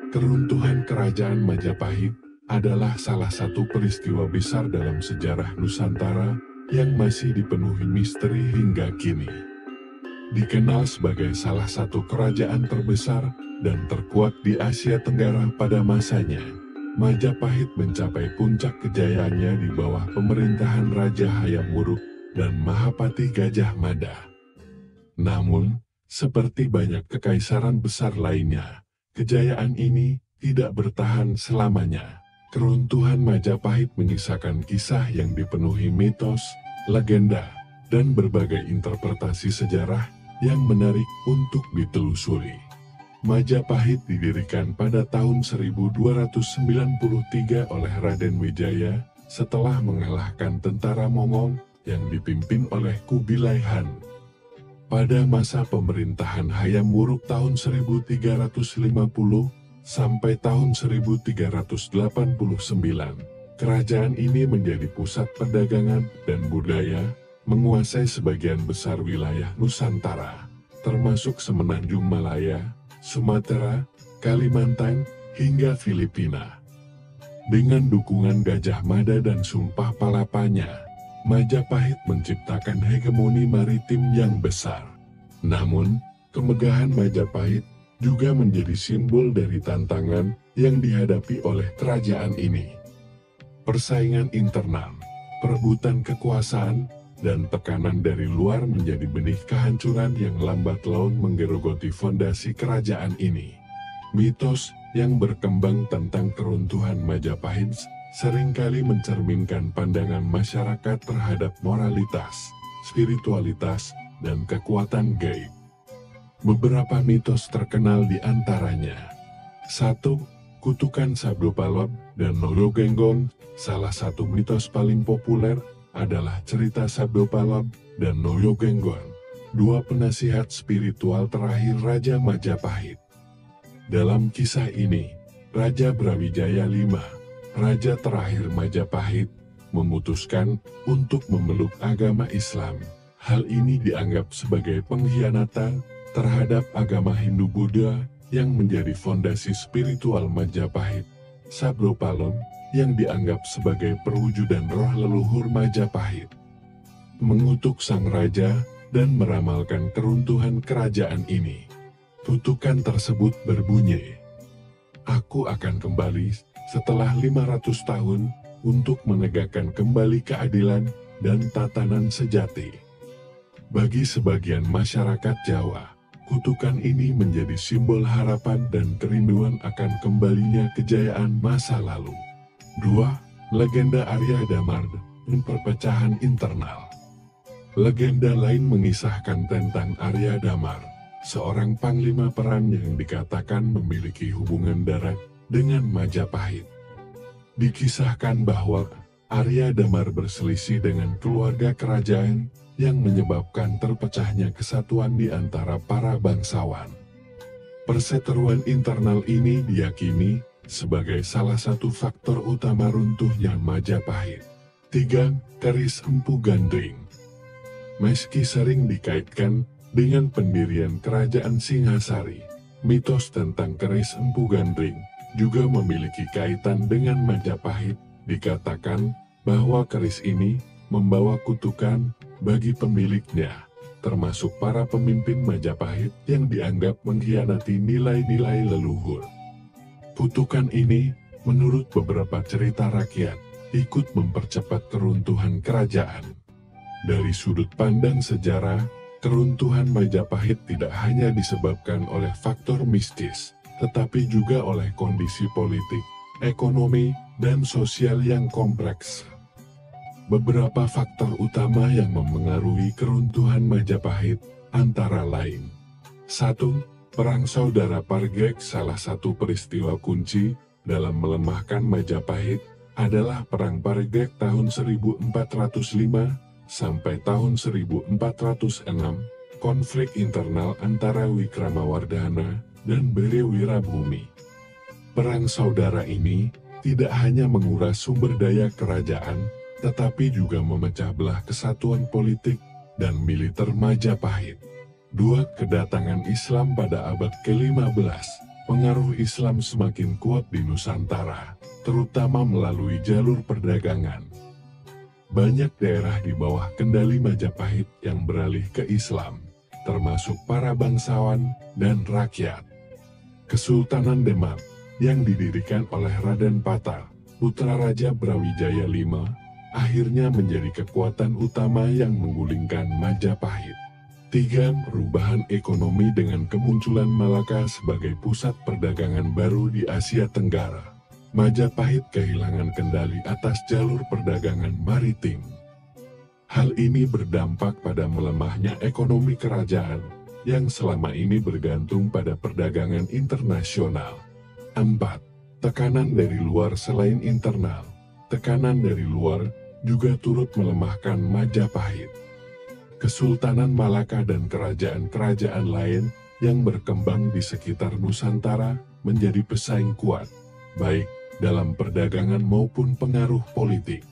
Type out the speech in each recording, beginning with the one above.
Keruntuhan Kerajaan Majapahit adalah salah satu peristiwa besar dalam sejarah Nusantara yang masih dipenuhi misteri hingga kini. Dikenal sebagai salah satu kerajaan terbesar dan terkuat di Asia Tenggara pada masanya, Majapahit mencapai puncak kejayaannya di bawah pemerintahan Raja Hayam Wuruk dan Mahapati Gajah Mada. Namun, seperti banyak kekaisaran besar lainnya, kejayaan ini tidak bertahan selamanya. Keruntuhan Majapahit menyisakan kisah yang dipenuhi mitos, legenda, dan berbagai interpretasi sejarah yang menarik untuk ditelusuri. Majapahit didirikan pada tahun 1293 oleh Raden Wijaya setelah mengalahkan tentara Mongol yang dipimpin oleh Kubilai Han. Pada masa pemerintahan Hayam Wuruk tahun 1350 sampai tahun 1389, kerajaan ini menjadi pusat perdagangan dan budaya, menguasai sebagian besar wilayah Nusantara, termasuk Semenanjung Malaya, Sumatera, Kalimantan, hingga Filipina. Dengan dukungan Gajah Mada dan Sumpah Palapanya, Majapahit menciptakan hegemoni maritim yang besar. Namun, kemegahan Majapahit juga menjadi simbol dari tantangan yang dihadapi oleh kerajaan ini. Persaingan internal, perebutan kekuasaan, dan tekanan dari luar menjadi benih kehancuran yang lambat laun menggerogoti fondasi kerajaan ini. Mitos yang berkembang tentang keruntuhan Majapahit seringkali mencerminkan pandangan masyarakat terhadap moralitas, spiritualitas, dan kekuatan gaib. Beberapa mitos terkenal di antaranya. 1. Kutukan Sabdo-Palop dan Noyogenggong. Salah satu mitos paling populer adalah cerita Sabdo-Palop dan Noyogenggong, dua penasihat spiritual terakhir Raja Majapahit. Dalam kisah ini, Raja Brawijaya V, raja terakhir Majapahit, memutuskan untuk memeluk agama Islam. Hal ini dianggap sebagai pengkhianatan terhadap agama Hindu-Buddha yang menjadi fondasi spiritual Majapahit. Sabdo-Palop yang dianggap sebagai perwujudan roh leluhur Majapahit, mengutuk sang raja dan meramalkan keruntuhan kerajaan ini. Kutukan tersebut berbunyi, "Aku akan kembali setelah 500 tahun untuk menegakkan kembali keadilan dan tatanan sejati." Bagi sebagian masyarakat Jawa, kutukan ini menjadi simbol harapan dan kerinduan akan kembalinya kejayaan masa lalu. 2. Legenda Arya Damar dan perpecahan internal. Legenda lain mengisahkan tentang Arya Damar, seorang panglima perang yang dikatakan memiliki hubungan darat dengan Majapahit. Dikisahkan bahwa Arya Damar berselisih dengan keluarga kerajaan yang menyebabkan terpecahnya kesatuan di antara para bangsawan. Perseteruan internal ini diyakini sebagai salah satu faktor utama runtuhnya Majapahit. 3. Keris Empu Gandring. Meski sering dikaitkan dengan pendirian Kerajaan Singhasari, mitos tentang Keris Empu Gandring juga memiliki kaitan dengan Majapahit. Dikatakan bahwa keris ini membawa kutukan bagi pemiliknya, termasuk para pemimpin Majapahit yang dianggap mengkhianati nilai-nilai leluhur. Kutukan ini, menurut beberapa cerita rakyat, ikut mempercepat keruntuhan kerajaan. Dari sudut pandang sejarah, keruntuhan Majapahit tidak hanya disebabkan oleh faktor mistis, tetapi juga oleh kondisi politik, ekonomi, dan sosial yang kompleks. Beberapa faktor utama yang memengaruhi keruntuhan Majapahit antara lain. 1. Perang Saudara Pargek. Salah satu peristiwa kunci dalam melemahkan Majapahit adalah Perang Pargek tahun 1405 sampai tahun 1406, konflik internal antara Wikramawardhana dan Bere Wirabumi. Perang saudara ini tidak hanya menguras sumber daya kerajaan, tetapi juga memecah belah kesatuan politik dan militer Majapahit. 2. Kedatangan Islam pada abad ke-15. pengaruh Islam semakin kuat di Nusantara, terutama melalui jalur perdagangan. Banyak daerah di bawah kendali Majapahit yang beralih ke Islam, termasuk para bangsawan dan rakyat. Kesultanan Demak, yang didirikan oleh Raden Patar, putra Raja Brawijaya V, akhirnya menjadi kekuatan utama yang menggulingkan Majapahit. 3. Perubahan ekonomi dengan kemunculan Malaka sebagai pusat perdagangan baru di Asia Tenggara. Majapahit kehilangan kendali atas jalur perdagangan maritim. Hal ini berdampak pada melemahnya ekonomi kerajaan, yang selama ini bergantung pada perdagangan internasional. 4. Tekanan dari luar selain internal. Tekanan dari luar juga turut melemahkan Majapahit. Kesultanan Malaka dan kerajaan-kerajaan lain yang berkembang di sekitar Nusantara menjadi pesaing kuat, baik dalam perdagangan maupun pengaruh politik.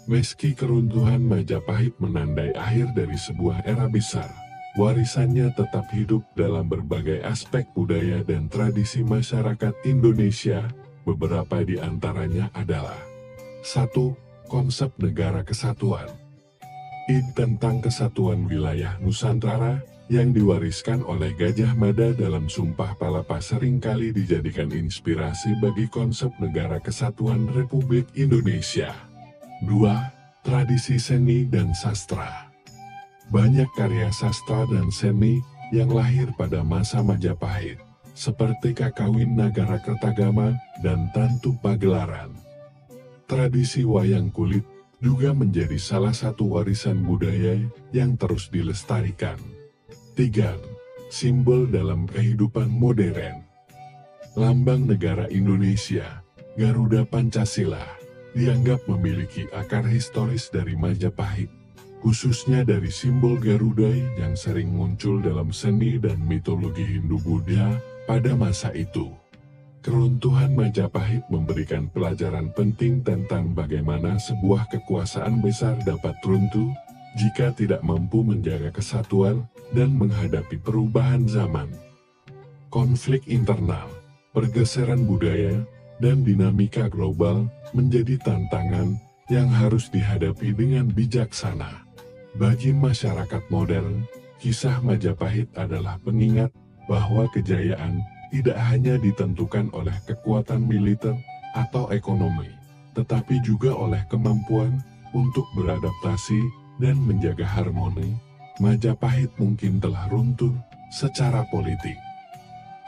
Meski keruntuhan Majapahit menandai akhir dari sebuah era besar, warisannya tetap hidup dalam berbagai aspek budaya dan tradisi masyarakat Indonesia. Beberapa di antaranya adalah 1. Konsep negara kesatuan. Tentang kesatuan wilayah Nusantara yang diwariskan oleh Gajah Mada dalam Sumpah Palapa seringkali dijadikan inspirasi bagi konsep negara kesatuan Republik Indonesia. 2. Tradisi seni dan sastra. Banyak karya sastra dan seni yang lahir pada masa Majapahit, seperti Kakawin Nagarakertagama dan Tantu Pagelaran. Tradisi wayang kulit juga menjadi salah satu warisan budaya yang terus dilestarikan. 3. Simbol dalam kehidupan modern. Lambang negara Indonesia, Garuda Pancasila, dianggap memiliki akar historis dari Majapahit, khususnya dari simbol Garuda yang sering muncul dalam seni dan mitologi Hindu-Buddha pada masa itu. Keruntuhan Majapahit memberikan pelajaran penting tentang bagaimana sebuah kekuasaan besar dapat runtuh jika tidak mampu menjaga kesatuan dan menghadapi perubahan zaman. Konflik internal, pergeseran budaya, dan dinamika global menjadi tantangan yang harus dihadapi dengan bijaksana. Bagi masyarakat modern, kisah Majapahit adalah pengingat bahwa kejayaan tidak hanya ditentukan oleh kekuatan militer atau ekonomi, tetapi juga oleh kemampuan untuk beradaptasi dan menjaga harmoni. Majapahit mungkin telah runtuh secara politik,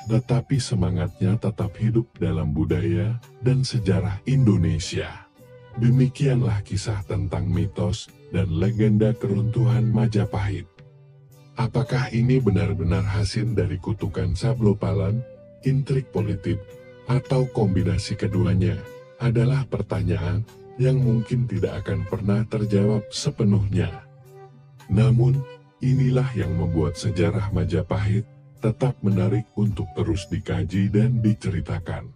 tetapi semangatnya tetap hidup dalam budaya dan sejarah Indonesia. Demikianlah kisah tentang mitos dan legenda keruntuhan Majapahit. Apakah ini benar-benar hasil dari kutukan Sablopalan, intrik politik, atau kombinasi keduanya, adalah pertanyaan yang mungkin tidak akan pernah terjawab sepenuhnya. Namun, inilah yang membuat sejarah Majapahit tetap menarik untuk terus dikaji dan diceritakan.